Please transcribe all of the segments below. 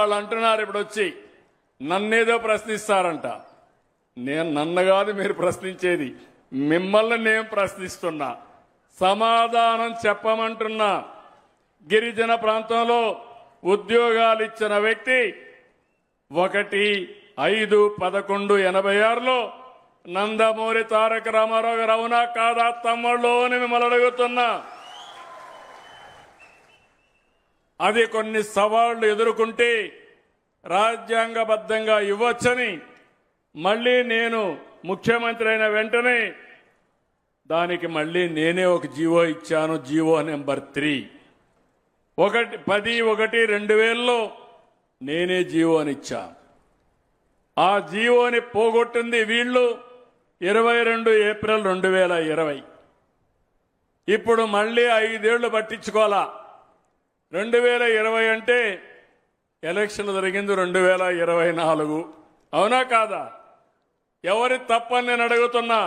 వాళ్ళు అంటున్నారు ఇప్పుడు వచ్చి నన్నేదో ప్రశ్నిస్తారంట. నన్ను కాదు మీరు ప్రశ్నించేది, మిమ్మల్ని నేను ప్రశ్నిస్తున్నా, సమాధానం చెప్పమంటున్నా. గిరిజన ప్రాంతంలో ఉద్యోగాలు ఇచ్చిన వ్యక్తి 1/5/11/86లో నందమూరి తారక రామారావు గారు. అవునా కాదా తమ్ముళ్ళు అని మిమ్మల్ని అడుగుతున్నా. అది కొన్ని సవాళ్లు ఎదుర్కొంటే రాజ్యాంగబద్ధంగా ఇవ్వచ్చని మళ్ళీ నేను ముఖ్యమంత్రి అయిన వెంటనే దానికి మళ్ళీ నేనే ఒక జీవో ఇచ్చాను. జీవో నెంబర్ 3 10/1/2000లో నేనే జీవోని ఇచ్చాను. ఆ జీవోని పోగొట్టింది వీళ్ళు 22 ఏప్రిల్ 2020. ఇప్పుడు మళ్ళీ 5 ఏళ్లు పట్టించుకోవాలా. 2020 అంటే ఎలక్షన్లు జరిగింది 2024. అవునా కాదా? ఎవరి తప్పని నేను అడుగుతున్నా.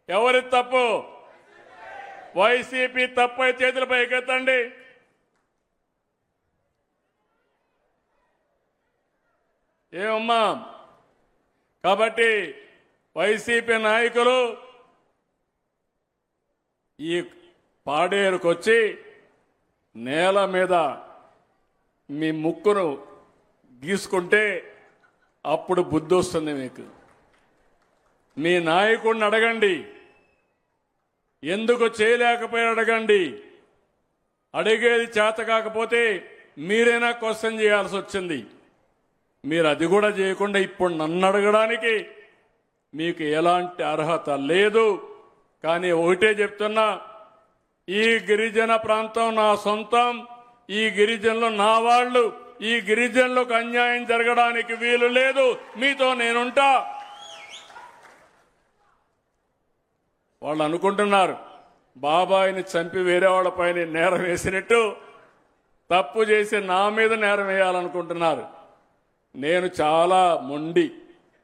ఎవరి తప్పు? వైసీపీ తప్పై చేతులపై ఎక్కెత్తండి. ఏమమ్మా? కాబట్టి వైసీపీ నాయకులు ఈ పాడేరుకొచ్చి నేల మీద మీ ముక్కును గీసుకుంటే అప్పుడు బుద్ధి వస్తుంది మీకు. మీ నాయకుడిని అడగండి, ఎందుకు చేయలేకపోయి అడగండి. అడిగేది చేత కాకపోతే మీరైనా క్వశ్చన్ చేయాల్సి వచ్చింది. మీరు అది కూడా చేయకుండా ఇప్పుడు నన్ను అడగడానికి మీకు ఎలాంటి అర్హత లేదు. కానీ ఒకటే చెప్తున్నా, ఈ గిరిజన ప్రాంతం నా సొంతం, ఈ గిరిజనులు నా వాళ్ళు, ఈ గిరిజనులకు అన్యాయం జరగడానికి వీలు లేదు. మీతో నేనుంటా. వాళ్ళు అనుకుంటున్నారు బాబాయిని చంపి వేరే వాళ్ళపైన నేరం వేసినట్టు తప్పు చేసి నా మీద నేరం వేయాలనుకుంటున్నారు. నేను చాలా మొండి.